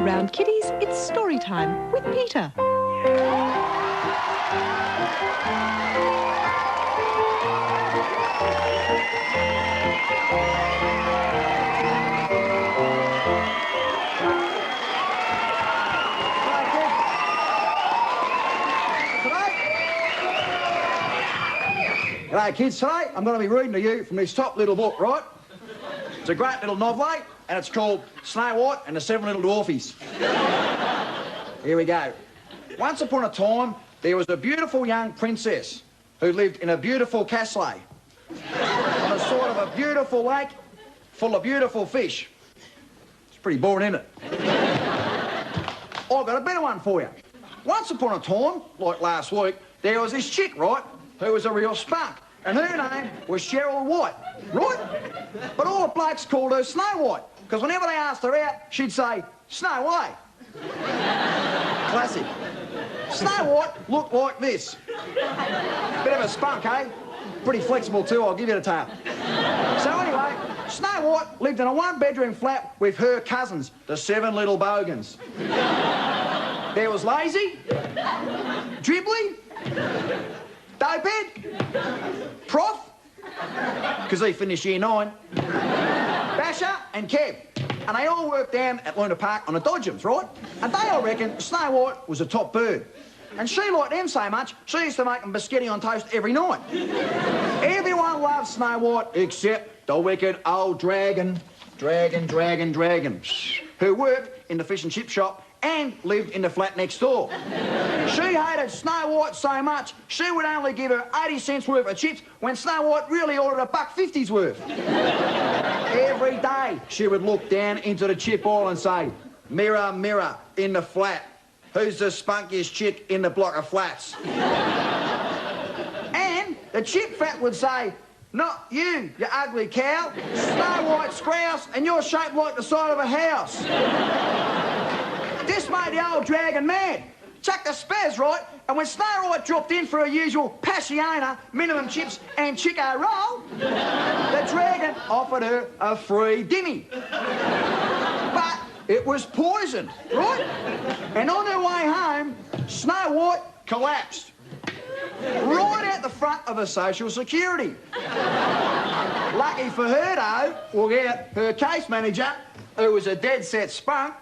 around, kiddies. It's story time with Peter. G'day kids, today I'm going to be reading to you from this top little book, right? It's a great little novel, and it's called Snow White and the Seven Little Dwarfies. Here we go. Once upon a time, there was a beautiful young princess who lived in a beautiful castle on a sort of a beautiful lake full of beautiful fish. It's pretty boring, isn't it? I've got a better one for you. Once upon a time, like last week, there was this chick, right, who was a real spunk, and her name was Cheryl White, right? But all the blokes called her Snow White, because whenever they asked her out, she'd say, Snow White. Classic. Snow White looked like this. Bit of a spunk, eh? Pretty flexible too, I'll give you the tale. So anyway, Snow White lived in a one-bedroom flat with her cousins, the Seven Little Bogans. There was Lazy, Dribbly, Dopehead, Prof, because he finished year 9, Basher and Kev. And they all worked down at Luna Park on the Dodgems, right? And they all reckon Snow White was a top bird. And she liked them so much, she used to make them biscotti on toast every night. Everyone loved Snow White except the wicked old dragon, who worked in the fish and chip shop and lived in the flat next door. She hated Snow White so much, she would only give her 80 cents worth of chips when Snow White really ordered $1.50 worth. Every day she would look down into the chip aisle and say, mirror, mirror in the flat, who's the spunkiest chick in the block of flats? And the chip fat would say, not you, you ugly cow, Snow White's grouse, and you're shaped like the side of a house. This made the old dragon mad. Chucked a spaz, right? And when Snow White dropped in for her usual Passiona, minimum chips and Chico roll, the dragon offered her a free dimmy. But it was poisoned, right? And on her way home, Snow White collapsed. Right out the front of her social security. Lucky for her, though, we'll get her case manager, who was a dead-set spunk,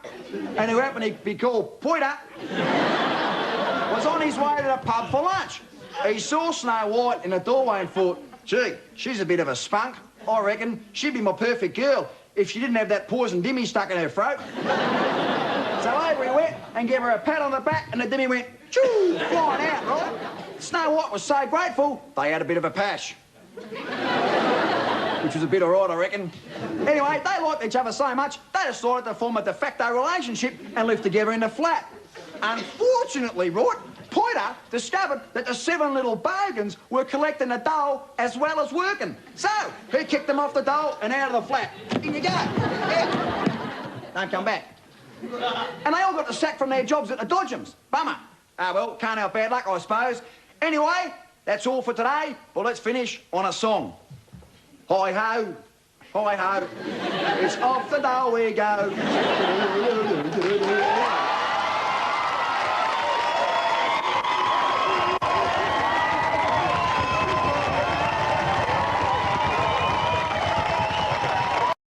and who happened to be called Poiter, was on his way to the pub for lunch. He saw Snow White in the doorway and thought, gee, she's a bit of a spunk. I reckon she'd be my perfect girl if she didn't have that poison dimmy stuck in her throat. So over he went and gave her a pat on the back, and the dimmy went, choo, flying out, right? Snow White was so grateful, they had a bit of a pash. Which was a bit all right, I reckon. Anyway, they liked each other so much, they decided to form a de facto relationship and live together in the flat. Unfortunately, right, Poiter discovered that the Seven Little Bogans were collecting the dole as well as working. So, he kicked them off the dole and out of the flat. In you go. Yeah. Don't come back. And they all got the sack from their jobs at the Dodgems. Bummer. Ah, well, can't help bad luck, I suppose. Anyway, that's all for today. Well, let's finish on a song. Hi-ho, hi-ho, it's off the dole we go.